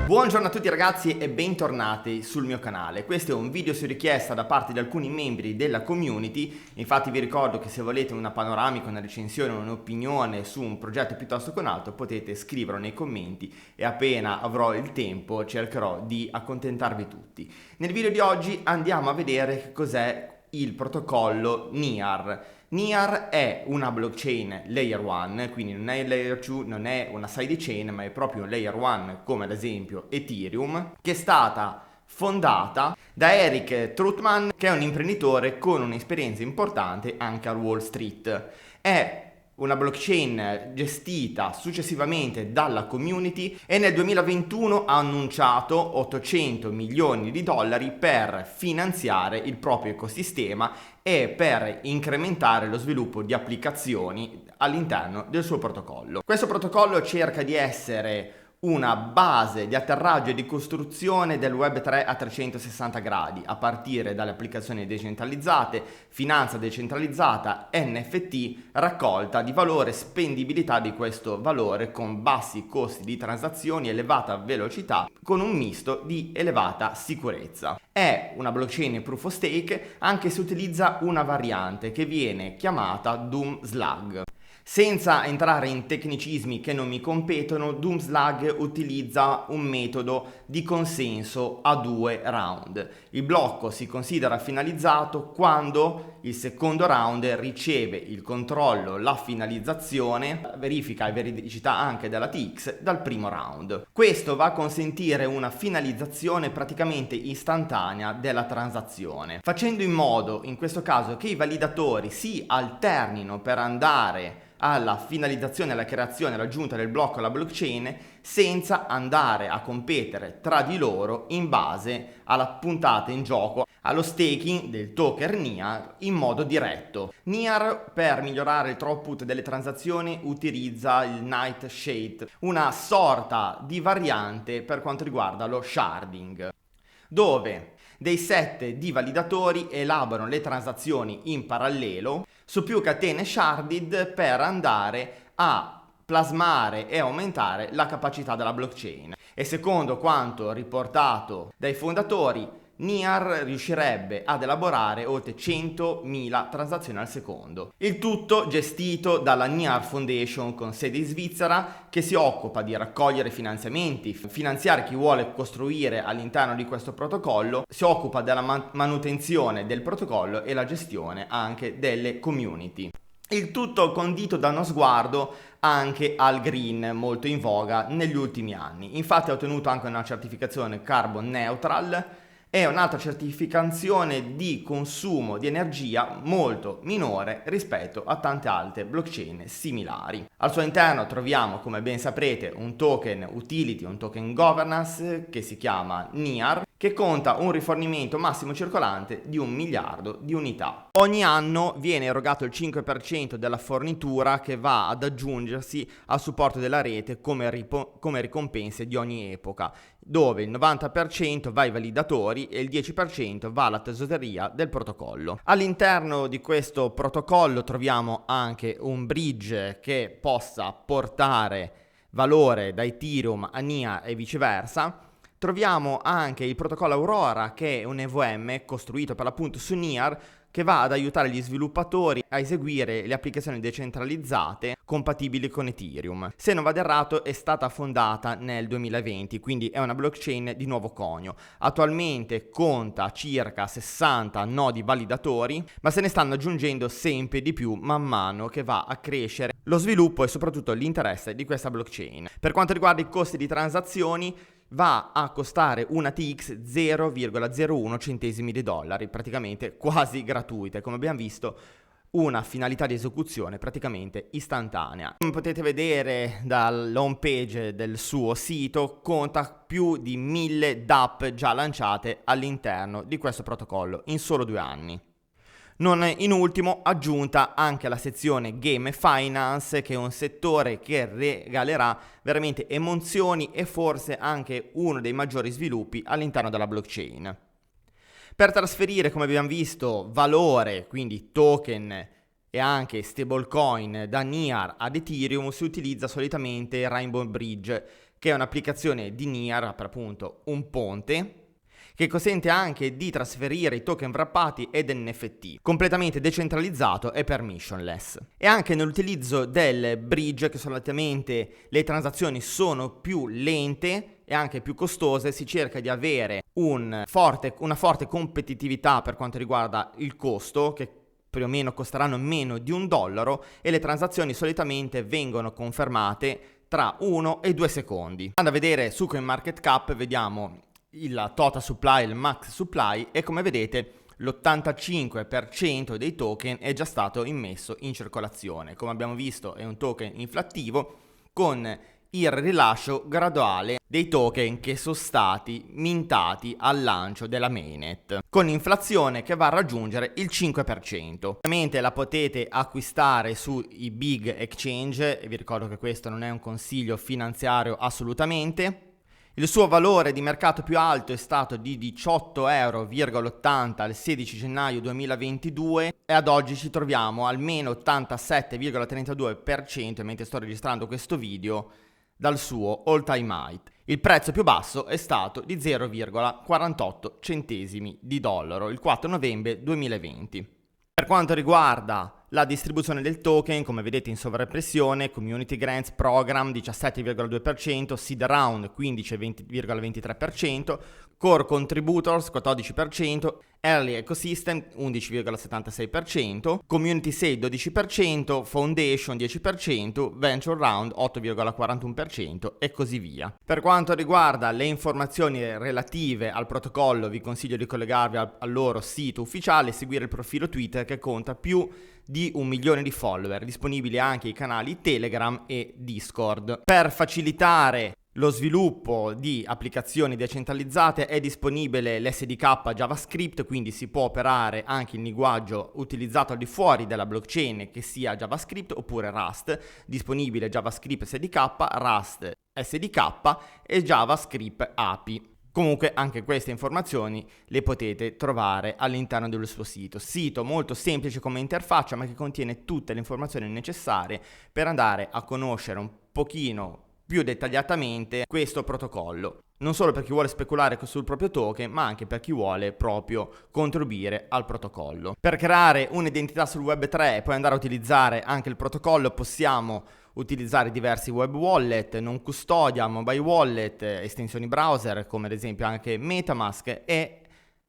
Buongiorno a tutti ragazzi e bentornati sul mio canale. Questo è un video su richiesta da parte di alcuni membri della community. Infatti vi ricordo che se volete una panoramica, una recensione, un'opinione su un progetto piuttosto che un altro potete scriverlo nei commenti e appena avrò il tempo cercherò di accontentarvi tutti. Nel video di oggi andiamo a vedere che cos'è il protocollo NEAR. NEAR è una blockchain layer 1, quindi non è layer 2, non è una sidechain, ma è proprio un layer 1 come ad esempio Ethereum, che è stata fondata da Eric Trutman, che è un imprenditore con un'esperienza importante anche a Wall Street. È una blockchain gestita successivamente dalla community e nel 2021 ha annunciato 800 milioni di dollari per finanziare il proprio ecosistema e per incrementare lo sviluppo di applicazioni all'interno del suo protocollo. Questo protocollo cerca di essere una base di atterraggio e di costruzione del Web3 a 360 gradi, a partire dalle applicazioni decentralizzate, finanza decentralizzata, NFT, raccolta di valore, spendibilità di questo valore con bassi costi di transazioni, elevata velocità, con un misto di elevata sicurezza. È una blockchain proof of stake, anche se utilizza una variante che viene chiamata Doom Slug. Senza entrare in tecnicismi che non mi competono, Doom Slug utilizza un metodo di consenso a 2 round. Il blocco si considera finalizzato quando il secondo round riceve il controllo, la finalizzazione, verifica e veridicità anche della TX dal primo round. Questo va a consentire una finalizzazione praticamente istantanea della transazione, facendo in modo, in questo caso, che i validatori si alternino per andare alla finalizzazione, alla creazione, all'aggiunta del blocco alla blockchain senza andare a competere tra di loro in base alla puntata in gioco, allo staking del token NEAR in modo diretto. NEAR, per migliorare il throughput delle transazioni, utilizza il Nightshade, una sorta di variante per quanto riguarda lo sharding, dove dei set di validatori elaborano le transazioni in parallelo su più catene sharded per andare a plasmare e aumentare la capacità della blockchain. E secondo quanto riportato dai fondatori, NEAR riuscirebbe ad elaborare oltre 100.000 transazioni al secondo. Il tutto gestito dalla NEAR Foundation con sede in Svizzera, che si occupa di raccogliere finanziamenti, finanziare chi vuole costruire all'interno di questo protocollo, si occupa della manutenzione del protocollo e la gestione anche delle community. Il tutto condito da uno sguardo anche al green, molto in voga negli ultimi anni. Infatti ha ottenuto anche una certificazione carbon neutral e un'altra certificazione di consumo di energia molto minore rispetto a tante altre blockchain similari. Al suo interno troviamo, come ben saprete, un token utility, un token governance che si chiama NEAR, che conta un rifornimento massimo circolante di 1 miliardo di unità. Ogni anno viene erogato il 5% della fornitura che va ad aggiungersi al supporto della rete come ricompense di ogni epoca, dove il 90% va ai validatori e il 10% va alla tesoreria del protocollo. All'interno di questo protocollo troviamo anche un bridge che possa portare valore da Ethereum a NEAR e viceversa. Troviamo anche il protocollo Aurora, che è un EVM costruito per l'appunto su NEAR, che va ad aiutare gli sviluppatori a eseguire le applicazioni decentralizzate compatibili con Ethereum. Se non vado errato, è stata fondata nel 2020, quindi è una blockchain di nuovo conio. Attualmente conta circa 60 nodi validatori, ma se ne stanno aggiungendo sempre di più man mano che va a crescere lo sviluppo e soprattutto l'interesse di questa blockchain. Per quanto riguarda i costi di transazioni, va a costare una TX 0,01 centesimi di dollari, praticamente quasi gratuita. Come abbiamo visto, una finalità di esecuzione praticamente istantanea. Come potete vedere dall'home page del suo sito, conta più di 1000 dApp già lanciate all'interno di questo protocollo in solo 2 anni. Non in ultimo, aggiunta anche la sezione Game Finance, che è un settore che regalerà veramente emozioni e forse anche uno dei maggiori sviluppi all'interno della blockchain. Per trasferire, come abbiamo visto, valore, quindi token e anche stablecoin da NEAR ad Ethereum, si utilizza solitamente Rainbow Bridge, che è un'applicazione di NEAR, per appunto un ponte, che consente anche di trasferire i token wrappati ed NFT, completamente decentralizzato e permissionless. E anche nell'utilizzo del bridge, che solitamente le transazioni sono più lente e anche più costose, si cerca di avere una forte competitività per quanto riguarda il costo, che più o meno costeranno meno di $1, e le transazioni solitamente vengono confermate tra 1 e 2 secondi. Andando a vedere su CoinMarketCap vediamo il total supply e il max supply, e come vedete l'85% dei token è già stato immesso in circolazione. Come abbiamo visto è un token inflattivo con il rilascio graduale dei token che sono stati mintati al lancio della mainnet, con inflazione che va a raggiungere il 5%. Ovviamente la potete acquistare sui big exchange, e vi ricordo che questo non è un consiglio finanziario assolutamente. Il suo valore di mercato più alto è stato di 18,80 € il 16 gennaio 2022 e ad oggi ci troviamo almeno 87,32% mentre sto registrando questo video dal suo all time high. Il prezzo più basso è stato di 0,48 centesimi di dollaro il 4 novembre 2020. Per quanto riguarda la distribuzione del token, come vedete in sovraimpressione, Community Grants Program 17,2%, Seed Round 15,23%, Core Contributors 14%, Early Ecosystem 11,76%, Community Sale 12%, Foundation 10%, Venture Round 8,41% e così via. Per quanto riguarda le informazioni relative al protocollo, vi consiglio di collegarvi al loro sito ufficiale e seguire il profilo Twitter che conta più di 1 milione di follower, disponibili anche i canali Telegram e Discord. Per facilitare lo sviluppo di applicazioni decentralizzate è disponibile l'SDK JavaScript, quindi si può operare anche in linguaggio utilizzato al di fuori della blockchain, che sia JavaScript oppure Rust, disponibile JavaScript SDK, Rust SDK e JavaScript API. Comunque anche queste informazioni le potete trovare all'interno del suo sito. Sito molto semplice come interfaccia, ma che contiene tutte le informazioni necessarie per andare a conoscere un pochino più dettagliatamente questo protocollo. Non solo per chi vuole speculare sul proprio token, ma anche per chi vuole proprio contribuire al protocollo. Per creare un'identità sul Web3 e poi andare a utilizzare anche il protocollo, possiamo utilizzare diversi web wallet, non custodia, mobile wallet, estensioni browser come ad esempio anche MetaMask e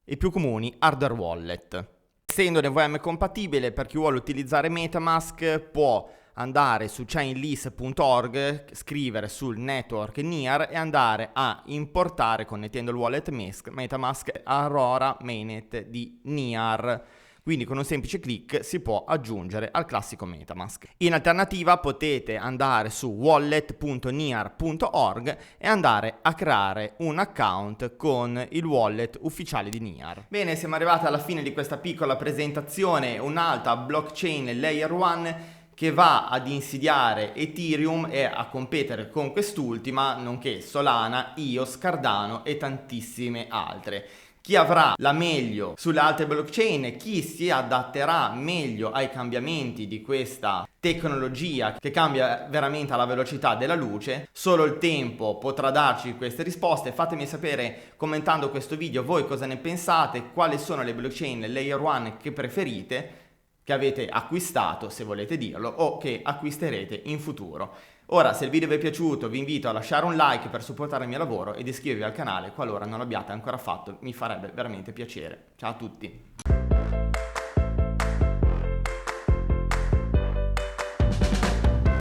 i più comuni hardware wallet. Essendo NVM compatibile, per chi vuole utilizzare MetaMask può andare su chainlist.org, scrivere sul network NEAR e andare a importare, connettendo il wallet MetaMask, Aurora mainnet di NEAR. Quindi con un semplice clic si può aggiungere al classico MetaMask. In alternativa potete andare su wallet.near.org e andare a creare un account con il wallet ufficiale di NEAR. Bene, siamo arrivati alla fine di questa piccola presentazione, un'altra blockchain layer 1 che va ad insidiare Ethereum e a competere con quest'ultima, nonché Solana, EOS, Cardano e tantissime altre. Chi avrà la meglio sulle altre blockchain, chi si adatterà meglio ai cambiamenti di questa tecnologia che cambia veramente alla velocità della luce, solo il tempo potrà darci queste risposte. Fatemi sapere commentando questo video voi cosa ne pensate, quali sono le blockchain layer 1 che preferite, che avete acquistato se volete dirlo o che acquisterete in futuro. Ora, se il video vi è piaciuto, vi invito a lasciare un like per supportare il mio lavoro ed iscrivervi al canale qualora non l'abbiate ancora fatto, mi farebbe veramente piacere. Ciao a tutti!